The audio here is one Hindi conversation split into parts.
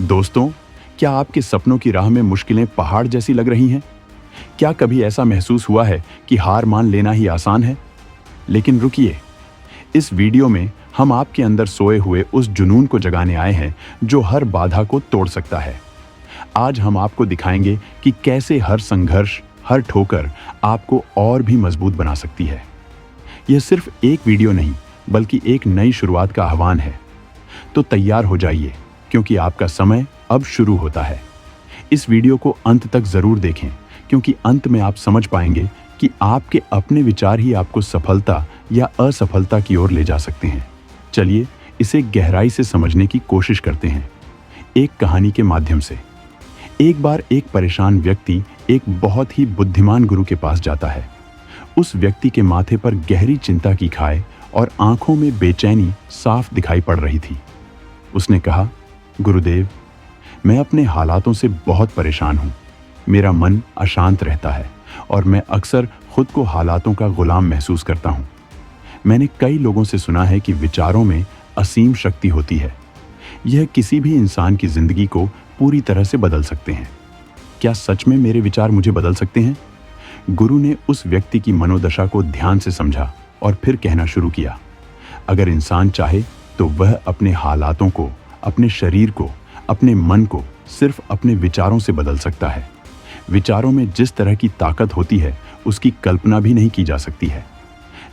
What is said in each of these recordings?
दोस्तों, क्या आपके सपनों की राह में मुश्किलें पहाड़ जैसी लग रही हैं? क्या कभी ऐसा महसूस हुआ है कि हार मान लेना ही आसान है? लेकिन रुकिए, इस वीडियो में हम आपके अंदर सोए हुए उस जुनून को जगाने आए हैं जो हर बाधा को तोड़ सकता है। आज हम आपको दिखाएंगे कि कैसे हर संघर्ष, हर ठोकर आपको और भी मजबूत बना सकती है। यह सिर्फ एक वीडियो नहीं, बल्कि एक नई शुरुआत का आह्वान है। तो तैयार हो जाइए, क्योंकि आपका समय अब शुरू होता है। इस वीडियो को अंत तक जरूर देखें, क्योंकि अंत में आप समझ पाएंगे कि आपके अपने विचार ही आपको सफलता या असफलता की ओर ले जा सकते हैं। चलिए इसे गहराई से समझने की कोशिश करते हैं, एक कहानी के माध्यम से। एक बार एक परेशान व्यक्ति एक बहुत ही बुद्धिमान गुरु के पास जाता है। उस व्यक्ति के माथे पर गहरी चिंता की खाई और आंखों में बेचैनी साफ दिखाई पड़ रही थी। उसने कहा, गुरुदेव, मैं अपने हालातों से बहुत परेशान हूँ। मेरा मन अशांत रहता है और मैं अक्सर खुद को हालातों का गुलाम महसूस करता हूँ। मैंने कई लोगों से सुना है कि विचारों में असीम शक्ति होती है। यह किसी भी इंसान की जिंदगी को पूरी तरह से बदल सकते हैं। क्या सच में मेरे विचार मुझे बदल सकते हैं? गुरु ने उस व्यक्ति की मनोदशा को ध्यान से समझा और फिर कहना शुरू किया, अगर इंसान चाहे तो वह अपने हालातों को, अपने शरीर को, अपने मन को सिर्फ अपने विचारों से बदल सकता है। विचारों में जिस तरह की ताकत होती है, उसकी कल्पना भी नहीं की जा सकती है।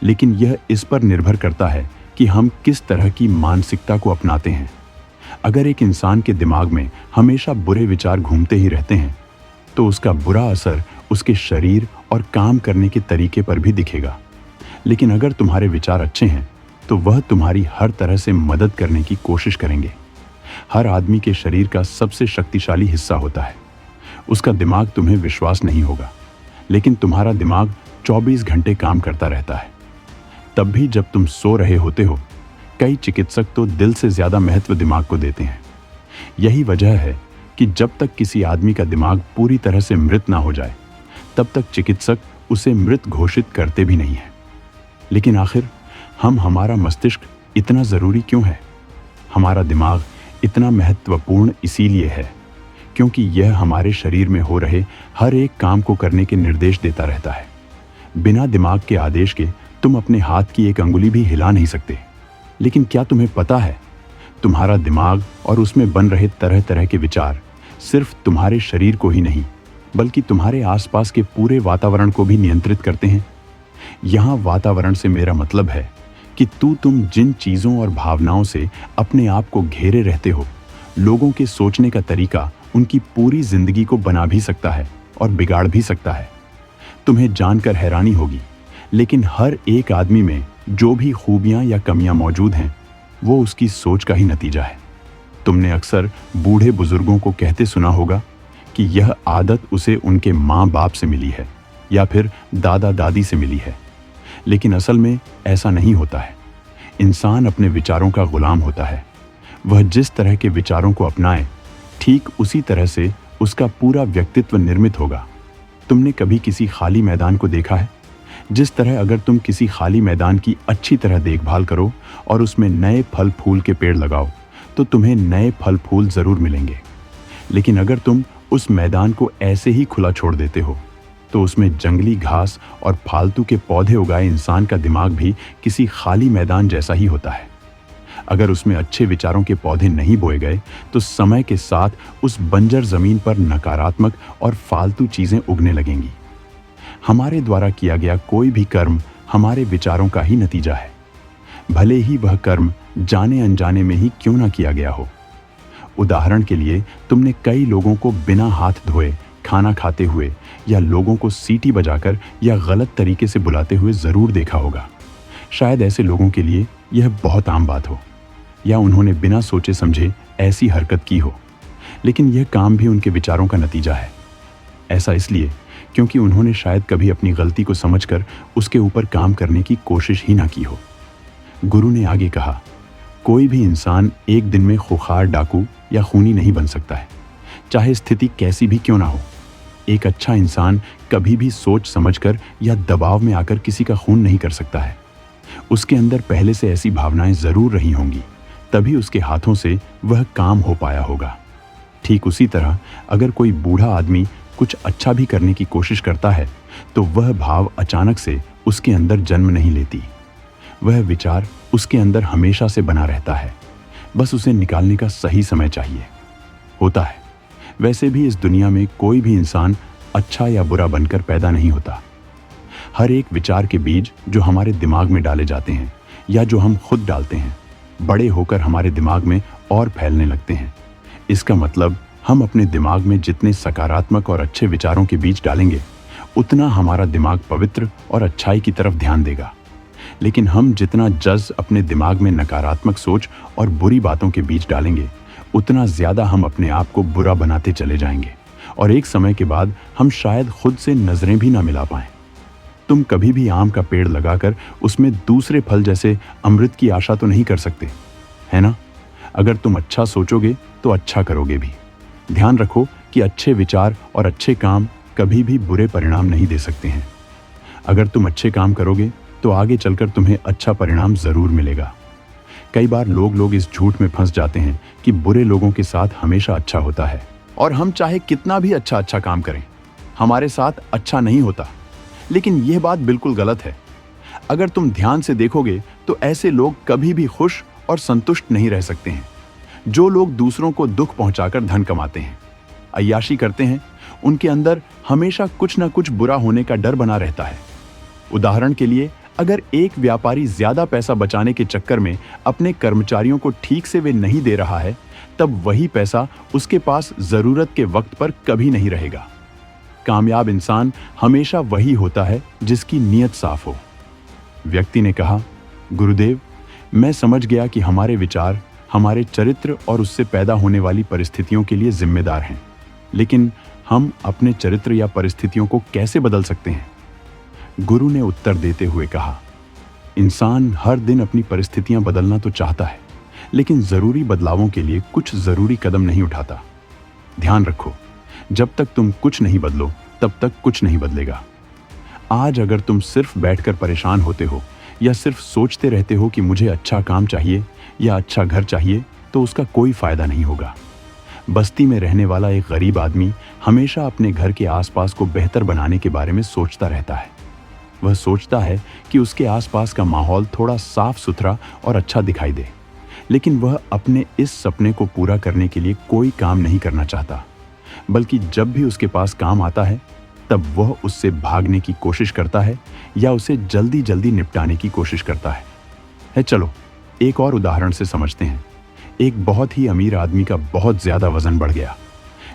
लेकिन यह इस पर निर्भर करता है कि हम किस तरह की मानसिकता को अपनाते हैं। अगर एक इंसान के दिमाग में हमेशा बुरे विचार घूमते ही रहते हैं, तो उसका बुरा असर उसके शरीर और काम करने के तरीके पर भी दिखेगा। लेकिन अगर तुम्हारे विचार अच्छे हैं, तो वह तुम्हारी हर तरह से मदद करने की कोशिश करेंगे। हर आदमी के शरीर का सबसे शक्तिशाली हिस्सा होता है। उसका दिमाग तुम्हें विश्वास नहीं होगा, लेकिन तुम्हारा दिमाग 24 घंटे काम करता रहता है। तब भी जब तुम सो रहे होते हो, कई चिकित्सक तो दिल से ज्यादा महत्व दिमाग को देते हैं। यही वजह है कि जब तक किसी आदमी का दिमाग पूरी तरह से मृत ना हो जाए, तब तक चिकित्सक उसे मृत घोषित करते भी नहीं है। लेकिन आखिर हमारा मस्तिष्क इतना जरूरी क्यों है? हमारा दिमाग इतना महत्वपूर्ण इसीलिए है क्योंकि यह हमारे शरीर में हो रहे हर एक काम को करने के निर्देश देता रहता है। बिना दिमाग के आदेश के तुम अपने हाथ की एक अंगुली भी हिला नहीं सकते। लेकिन क्या तुम्हें पता है, तुम्हारा दिमाग और उसमें बन रहे तरह तरह के विचार सिर्फ तुम्हारे शरीर को ही नहीं, बल्कि तुम्हारे आसपास के पूरे वातावरण को भी नियंत्रित करते हैं। यहाँ वातावरण से मेरा मतलब है कि तुम जिन चीज़ों और भावनाओं से अपने आप को घेरे रहते हो, लोगों के सोचने का तरीका उनकी पूरी जिंदगी को बना भी सकता है और बिगाड़ भी सकता है। तुम्हें जानकर हैरानी होगी, लेकिन हर एक आदमी में जो भी खूबियां या कमियां मौजूद हैं, वो उसकी सोच का ही नतीजा है। तुमने अक्सर बूढ़े बुजुर्गों को कहते सुना होगा कि यह आदत उसे उनके माँ बाप से मिली है या फिर दादा दादी से मिली है। लेकिन असल में ऐसा नहीं होता है। इंसान अपने विचारों का गुलाम होता है। वह जिस तरह के विचारों को अपनाए, ठीक उसी तरह से उसका पूरा व्यक्तित्व निर्मित होगा। तुमने कभी किसी खाली मैदान को देखा है? जिस तरह अगर तुम किसी खाली मैदान की अच्छी तरह देखभाल करो और उसमें नए फल फूल के पेड़ लगाओ, तो तुम्हें नए फल फूल जरूर मिलेंगे। लेकिन अगर तुम उस मैदान को ऐसे ही खुला छोड़ देते हो, तो उसमें जंगली घास और फालतू के पौधे उगाए इंसान का दिमाग भी किसी खाली मैदान जैसा ही होता है। अगर उसमें अच्छे विचारों के पौधे नहीं बोए गए, तो समय के साथ उस बंजर जमीन पर नकारात्मक और फालतू चीजें उगने लगेंगी। हमारे द्वारा किया गया कोई भी कर्म हमारे विचारों का ही नतीजा है, भले ही वह कर्म जाने अनजाने में ही क्यों ना किया गया हो। उदाहरण के लिए, तुमने कई लोगों को बिना हाथ धोए खाना खाते हुए या लोगों को सीटी बजाकर या गलत तरीके से बुलाते हुए जरूर देखा होगा। शायद ऐसे लोगों के लिए यह बहुत आम बात हो, या उन्होंने बिना सोचे समझे ऐसी हरकत की हो। लेकिन यह काम भी उनके विचारों का नतीजा है। ऐसा इसलिए क्योंकि उन्होंने शायद कभी अपनी गलती को समझकर उसके ऊपर काम करने की कोशिश ही ना की हो। गुरु ने आगे कहा, कोई भी इंसान एक दिन में खुखार, डाकू या खूनी नहीं बन सकता है, चाहे स्थिति कैसी भी क्यों ना हो। एक अच्छा इंसान कभी भी सोच समझकर या दबाव में आकर किसी का खून नहीं कर सकता है। उसके अंदर पहले से ऐसी भावनाएं जरूर रही होंगी, तभी उसके हाथों से वह काम हो पाया होगा। ठीक उसी तरह अगर कोई बूढ़ा आदमी कुछ अच्छा भी करने की कोशिश करता है तो वह भाव अचानक से उसके अंदर जन्म नहीं लेती। वह विचार उसके अंदर हमेशा से बना रहता है, बस उसे निकालने का सही समय चाहिए। होता है, वैसे भी इस दुनिया में कोई भी इंसान अच्छा या बुरा बनकर पैदा नहीं होता। हर एक विचार के बीज जो हमारे दिमाग में डाले जाते हैं या जो हम खुद डालते हैं, बड़े होकर हमारे दिमाग में और फैलने लगते हैं। इसका मतलब हम अपने दिमाग में जितने सकारात्मक और अच्छे विचारों के बीज डालेंगे, उतना हमारा दिमाग पवित्र और अच्छाई की तरफ ध्यान देगा। लेकिन हम जितना अपने दिमाग में नकारात्मक सोच और बुरी बातों के बीज डालेंगे, उतना ज्यादा हम अपने आप को बुरा बनाते चले जाएंगे और एक समय के बाद हम शायद खुद से नजरें भी ना मिला पाएं। तुम कभी भी आम का पेड़ लगाकर उसमें दूसरे फल जैसे अमृत की आशा तो नहीं कर सकते, है ना? अगर तुम अच्छा सोचोगे तो अच्छा करोगे भी। ध्यान रखो कि अच्छे विचार और अच्छे काम कभी भी बुरे परिणाम नहीं दे सकते हैं। अगर तुम अच्छे काम करोगे तो आगे चलकर तुम्हें अच्छा परिणाम जरूर मिलेगा। कई बार लोग इस झूठ में फंस जाते हैं कि बुरे लोगों के साथ हमेशा अच्छा होता है और हम चाहे कितना भी अच्छा काम करें, हमारे साथ अच्छा नहीं होता। लेकिन यह बात बिल्कुल गलत है। अगर तुम ध्यान से देखोगे तो ऐसे लोग कभी भी खुश और संतुष्ट नहीं रह सकते हैं। जो लोग दूसरों को दुख पहुंचाकर धन कमाते हैं, अय्याशी करते हैं, उनके अंदर हमेशा कुछ न कुछ बुरा होने का डर बना रहता है। उदाहरण के लिए, अगर एक व्यापारी ज्यादा पैसा बचाने के चक्कर में अपने कर्मचारियों को ठीक से वे नहीं दे रहा है, तब वही पैसा उसके पास जरूरत के वक्त पर कभी नहीं रहेगा। कामयाब इंसान हमेशा वही होता है जिसकी नीयत साफ हो। व्यक्ति ने कहा, गुरुदेव, मैं समझ गया कि हमारे विचार हमारे चरित्र और उससे पैदा होने वाली परिस्थितियों के लिए जिम्मेदार हैं, लेकिन हम अपने चरित्र या परिस्थितियों को कैसे बदल सकते हैं? गुरु ने उत्तर देते हुए कहा, इंसान हर दिन अपनी परिस्थितियां बदलना तो चाहता है, लेकिन जरूरी बदलावों के लिए कुछ जरूरी कदम नहीं उठाता। ध्यान रखो, जब तक तुम कुछ नहीं बदलो तब तक कुछ नहीं बदलेगा। आज अगर तुम सिर्फ बैठकर परेशान होते हो या सिर्फ सोचते रहते हो कि मुझे अच्छा काम चाहिए या अच्छा घर चाहिए, तो उसका कोई फायदा नहीं होगा। बस्ती में रहने वाला एक गरीब आदमी हमेशा अपने घर के आसपास को बेहतर बनाने के बारे में सोचता रहता है। वह सोचता है कि उसके आसपास का माहौल थोड़ा साफ सुथरा और अच्छा दिखाई दे, लेकिन वह अपने इस सपने को पूरा करने के लिए कोई काम नहीं करना चाहता, बल्कि जब भी उसके पास काम आता है तब वह उससे भागने की कोशिश करता है या उसे जल्दी जल्दी निपटाने की कोशिश करता है। चलो एक और उदाहरण से समझते हैं। एक बहुत ही अमीर आदमी का बहुत ज्यादा वजन बढ़ गया,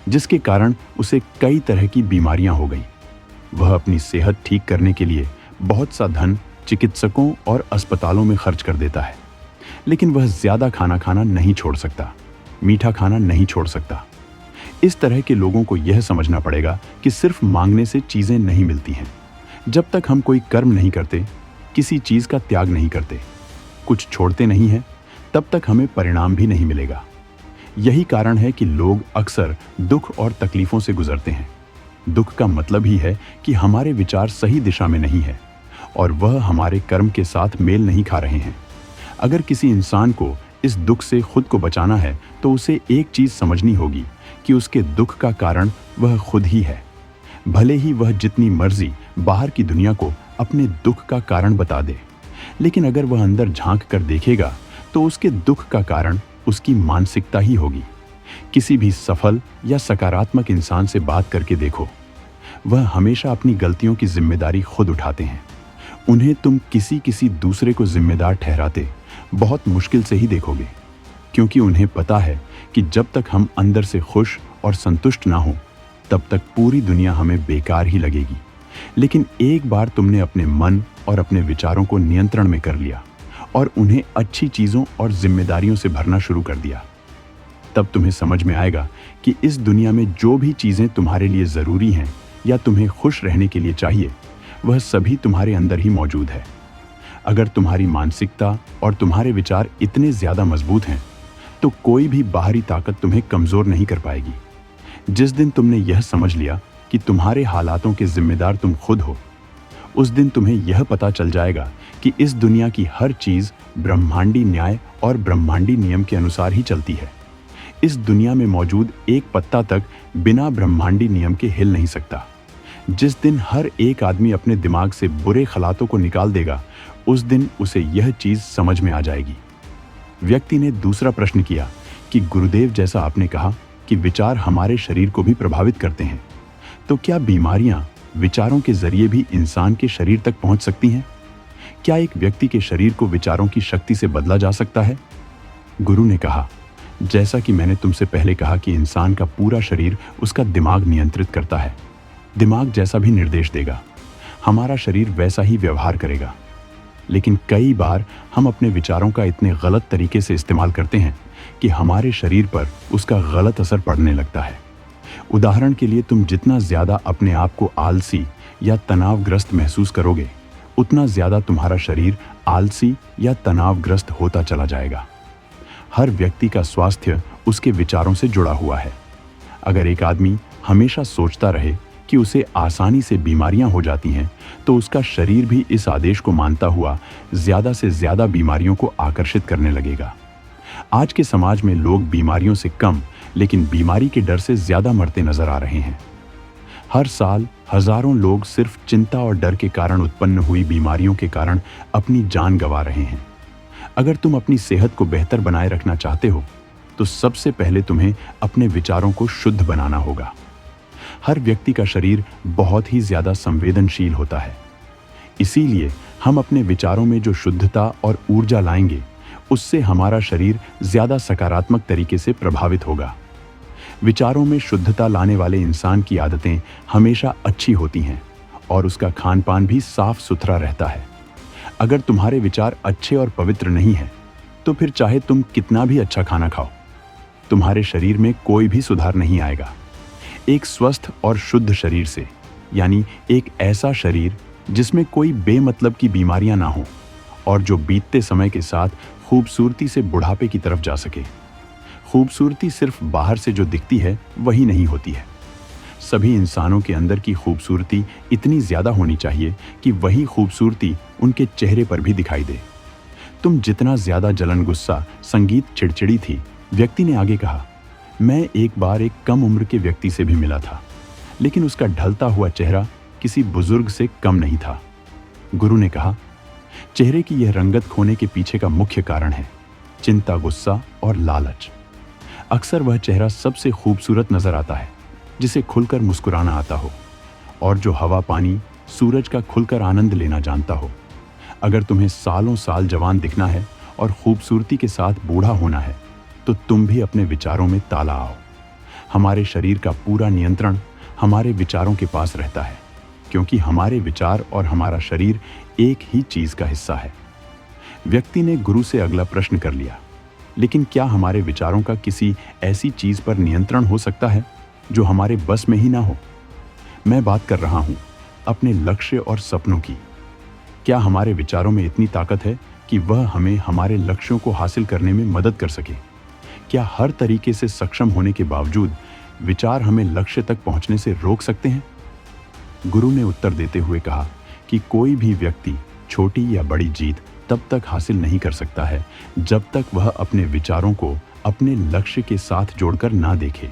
जिसके कारण उसे कई तरह की बीमारियां हो गई। वह अपनी सेहत ठीक करने के लिए बहुत सा धन चिकित्सकों और अस्पतालों में खर्च कर देता है, लेकिन वह ज्यादा खाना खाना नहीं छोड़ सकता, मीठा खाना नहीं छोड़ सकता। इस तरह के लोगों को यह समझना पड़ेगा कि सिर्फ मांगने से चीजें नहीं मिलती हैं। जब तक हम कोई कर्म नहीं करते, किसी चीज का त्याग नहीं करते, कुछ छोड़ते नहीं हैं, तब तक हमें परिणाम भी नहीं मिलेगा। यही कारण है कि लोग अक्सर दुख और तकलीफों से गुजरते हैं। दुख का मतलब ही है कि हमारे विचार सही दिशा में नहीं है और वह हमारे कर्म के साथ मेल नहीं खा रहे हैं। अगर किसी इंसान को इस दुख से खुद को बचाना है तो उसे एक चीज समझनी होगी कि उसके दुख का कारण वह खुद ही है। भले ही वह जितनी मर्जी बाहर की दुनिया को अपने दुख का कारण बता दे, लेकिन अगर वह अंदर झांक कर देखेगा तो उसके दुख का कारण उसकी मानसिकता ही होगी। किसी भी सफल या सकारात्मक इंसान से बात करके देखो, वह हमेशा अपनी गलतियों की जिम्मेदारी खुद उठाते हैं। उन्हें तुम किसी दूसरे को जिम्मेदार ठहराते बहुत मुश्किल से ही देखोगे, क्योंकि उन्हें पता है कि जब तक हम अंदर से खुश और संतुष्ट ना हो तब तक पूरी दुनिया हमें बेकार ही लगेगी। लेकिन एक बार तुमने अपने मन और अपने विचारों को नियंत्रण में कर लिया और उन्हें अच्छी चीजों और जिम्मेदारियों से भरना शुरू कर दिया, तब तुम्हें समझ में आएगा कि इस दुनिया में जो भी चीजें तुम्हारे लिए जरूरी हैं या तुम्हें खुश रहने के लिए चाहिए, वह सभी तुम्हारे अंदर ही मौजूद है। अगर तुम्हारी मानसिकता और तुम्हारे विचार इतने ज्यादा मजबूत हैं तो कोई भी बाहरी ताकत तुम्हें कमजोर नहीं कर पाएगी। जिस दिन तुमने यह समझ लिया कि तुम्हारे हालातों के जिम्मेदार तुम खुद हो, उस दिन तुम्हें यह पता चल जाएगा कि इस दुनिया की हर चीज ब्रह्मांडी न्याय और ब्रह्मांडी नियम के अनुसार ही चलती है। इस दुनिया में मौजूद एक पत्ता तक बिना ब्रह्मांडी नियम के हिल नहीं सकता। जिस दिन हर एक आदमी अपने दिमाग से बुरे ख्यालों को निकाल देगा, उस दिन उसे यह चीज समझ में आ जाएगी। व्यक्ति ने दूसरा प्रश्न किया कि गुरुदेव, जैसा आपने कहा कि विचार हमारे शरीर को भी प्रभावित करते हैं, तो क्या बीमारियां विचारों के जरिए भी इंसान के शरीर तक पहुंच सकती हैं? क्या एक व्यक्ति के शरीर को विचारों की शक्ति से बदला जा सकता है? गुरु ने कहा, जैसा कि मैंने तुमसे पहले कहा कि इंसान का पूरा शरीर उसका दिमाग नियंत्रित करता है। दिमाग जैसा भी निर्देश देगा, हमारा शरीर वैसा ही व्यवहार करेगा। लेकिन कई बार हम अपने विचारों का इतने गलत तरीके से इस्तेमाल करते हैं कि हमारे शरीर पर उसका गलत असर पड़ने लगता है। उदाहरण के लिए, तुम जितना ज्यादा अपने आप को आलसी या तनावग्रस्त महसूस करोगे, उतना ज्यादा तुम्हारा शरीर आलसी या तनावग्रस्त होता चला जाएगा। हर व्यक्ति का स्वास्थ्य उसके विचारों से जुड़ा हुआ है। अगर एक आदमी हमेशा सोचता रहे कि उसे आसानी से बीमारियां हो जाती हैं, तो उसका शरीर भी इस आदेश को मानता हुआ ज्यादा से ज्यादा बीमारियों को आकर्षित करने लगेगा। आज के समाज में लोग बीमारियों से कम, लेकिन बीमारी के डर से ज्यादा मरते नजर आ रहे हैं। हर साल हजारों लोग सिर्फ चिंता और डर के कारण उत्पन्न हुई बीमारियों के कारण अपनी जान गंवा रहे हैं। अगर तुम अपनी सेहत को बेहतर बनाए रखना चाहते हो, तो सबसे पहले तुम्हें अपने विचारों को शुद्ध बनाना होगा। हर व्यक्ति का शरीर बहुत ही ज्यादा संवेदनशील होता है। इसीलिए हम अपने विचारों में जो शुद्धता और ऊर्जा लाएंगे, उससे हमारा शरीर ज्यादा सकारात्मक तरीके से प्रभावित होगा। विचारों में शुद्धता लाने वाले इंसान की आदतें हमेशा अच्छी होती हैं और उसका खान पान भी साफ सुथरा रहता है। अगर तुम्हारे विचार अच्छे और पवित्र नहीं हैं, तो फिर चाहे तुम कितना भी अच्छा खाना खाओ, तुम्हारे शरीर में कोई भी सुधार नहीं आएगा। एक स्वस्थ और शुद्ध शरीर से, यानी एक ऐसा शरीर जिसमें कोई बेमतलब की बीमारियां ना हो और जो बीतते समय के साथ खूबसूरती से बुढ़ापे की तरफ जा सके। खूबसूरती सिर्फ बाहर से जो दिखती है वही नहीं होती है। सभी इंसानों के अंदर की खूबसूरती इतनी ज्यादा होनी चाहिए कि वही खूबसूरती उनके चेहरे पर भी दिखाई दे। तुम जितना ज्यादा जलन, गुस्सा, संगीत, चिड़चिड़ी थी। व्यक्ति ने आगे कहा, मैं एक बार एक कम उम्र के व्यक्ति से भी मिला था, लेकिन उसका ढलता हुआ चेहरा किसी बुजुर्ग से कम नहीं था। गुरु ने कहा, चेहरे की यह रंगत खोने के पीछे का मुख्य कारण है चिंता, गुस्सा और लालच। अक्सर वह चेहरा सबसे खूबसूरत नजर आता है जिसे खुलकर मुस्कुराना आता हो और जो हवा, पानी, सूरज का खुलकर आनंद लेना जानता हो। अगर तुम्हें सालों साल जवान दिखना है और खूबसूरती के साथ बूढ़ा होना है, तो तुम भी अपने विचारों में ताला आओ। हमारे शरीर का पूरा नियंत्रण हमारे विचारों के पास रहता है, क्योंकि हमारे विचार और हमारा शरीर एक ही चीज का हिस्सा है। व्यक्ति ने गुरु से अगला प्रश्न कर लिया, लेकिन क्या हमारे विचारों का किसी ऐसी चीज पर नियंत्रण हो सकता है जो हमारे बस में ही ना हो? मैं बात कर रहा हूं अपने लक्ष्य और सपनों की। क्या हमारे विचारों में इतनी ताकत है कि वह हमें हमारे लक्ष्यों को हासिल करने में मदद कर सके? क्या हर तरीके से सक्षम होने के बावजूद विचार हमें लक्ष्य तक पहुंचने से रोक सकते हैं? गुरु ने उत्तर देते हुए कहा कि कोई भी व्यक्ति छोटी या बड़ी जीत तब तक हासिल नहीं कर सकता है जब तक वह अपने विचारों को अपने लक्ष्य के साथ जोड़कर ना देखे।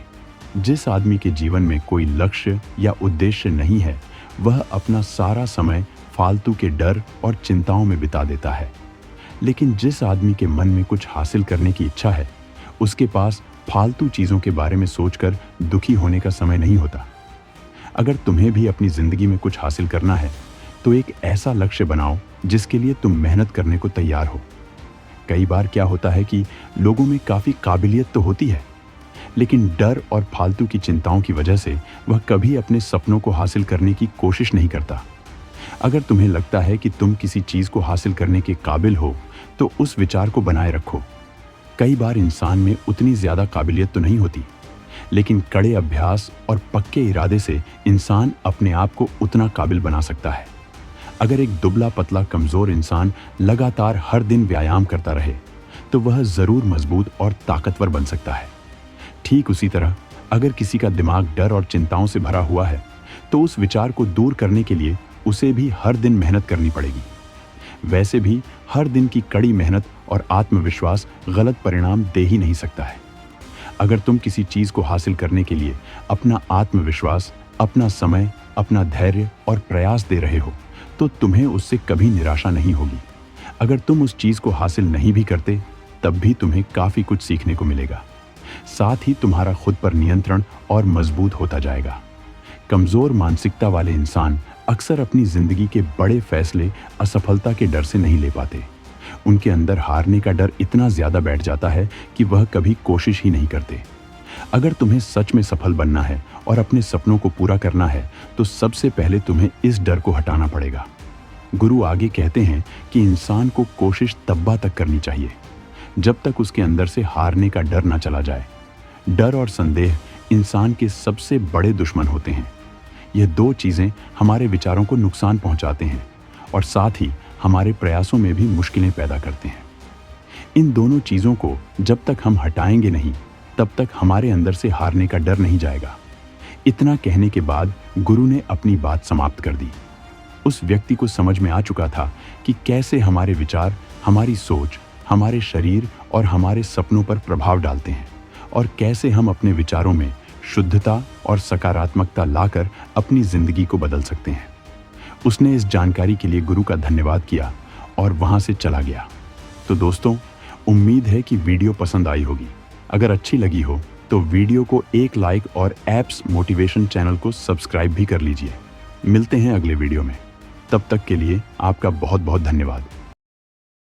जिस आदमी के जीवन में कोई लक्ष्य या उद्देश्य नहीं है, वह अपना सारा समय फालतू के डर और चिंताओं में बिता देता है। लेकिन जिस आदमी के मन में कुछ हासिल करने की इच्छा है, उसके पास फालतू चीजों के बारे में सोचकर दुखी होने का समय नहीं होता। अगर तुम्हें भी अपनी जिंदगी में कुछ हासिल करना है, तो एक ऐसा लक्ष्य बनाओ जिसके लिए तुम मेहनत करने को तैयार हो। कई बार क्या होता है कि लोगों में काफी काबिलियत तो होती है, लेकिन डर और फालतू की चिंताओं की वजह से वह कभी अपने सपनों को हासिल करने की कोशिश नहीं करता। अगर तुम्हें लगता है कि तुम किसी चीज को हासिल करने के काबिल हो, तो उस विचार को बनाए रखो। कई बार इंसान में उतनी ज्यादा काबिलियत तो नहीं होती, लेकिन कड़े अभ्यास और पक्के इरादे से इंसान अपने आप को उतना काबिल बना सकता है। अगर एक दुबला पतला कमजोर इंसान लगातार हर दिन व्यायाम करता रहे, तो वह जरूर मजबूत और ताकतवर बन सकता है। ठीक उसी तरह अगर किसी का दिमाग डर और चिंताओं से भरा हुआ है, तो उस विचार को दूर करने के लिए उसे भी हर दिन मेहनत करनी पड़ेगी। वैसे भी हर दिन की कड़ी मेहनत और आत्मविश्वास गलत परिणाम दे ही नहीं सकता है। अगर तुम किसी चीज को हासिल करने के लिए अपना आत्मविश्वास, अपना समय, अपना धैर्य और प्रयास दे रहे हो तो तुम्हें उससे कभी निराशा नहीं होगी। अगर तुम उस चीज को हासिल नहीं भी करते तब भी तुम्हें काफी कुछ सीखने को मिलेगा। साथ ही तुम्हारा खुद पर नियंत्रण और मजबूत होता जाएगा। कमजोर मानसिकता वाले इंसान अक्सर अपनी जिंदगी के बड़े फैसले असफलता के डर से नहीं ले पाते। उनके अंदर हारने का डर इतना ज्यादा बैठ जाता है कि वह कभी कोशिश ही नहीं करते। अगर तुम्हें सच में सफल बनना है और अपने सपनों को पूरा करना है तो सबसे पहले तुम्हें इस डर को हटाना पड़ेगा। गुरु आगे कहते हैं कि इंसान को कोशिश तब्बा तक करनी चाहिए जब तक उसके अंदर से हारने का डर ना चला जाए। डर और संदेह इंसान के सबसे बड़े दुश्मन होते हैं। यह दो चीजें हमारे विचारों को नुकसान पहुंचाते हैं और साथ ही हमारे प्रयासों में भी मुश्किलें पैदा करते हैं। इन दोनों चीजों को जब तक हम हटाएंगे नहीं तब तक हमारे अंदर से हारने का डर नहीं जाएगा। इतना कहने के बाद गुरु ने अपनी बात समाप्त कर दी। उस व्यक्ति को समझ में आ चुका था कि कैसे हमारे विचार, हमारी सोच, हमारे शरीर और हमारे सपनों पर प्रभाव डालते हैं और कैसे हम अपने विचारों में शुद्धता और सकारात्मकता लाकर अपनी जिंदगी को बदल सकते हैं। उसने इस जानकारी के लिए गुरु का धन्यवाद किया और वहां से चला गया। तो दोस्तों, उम्मीद है कि वीडियो पसंद आई होगी। अगर अच्छी लगी हो तो वीडियो को एक लाइक और एप्स मोटिवेशन चैनल को सब्सक्राइब भी कर लीजिए। मिलते हैं अगले वीडियो में। तब तक के लिए आपका बहुत बहुत धन्यवाद।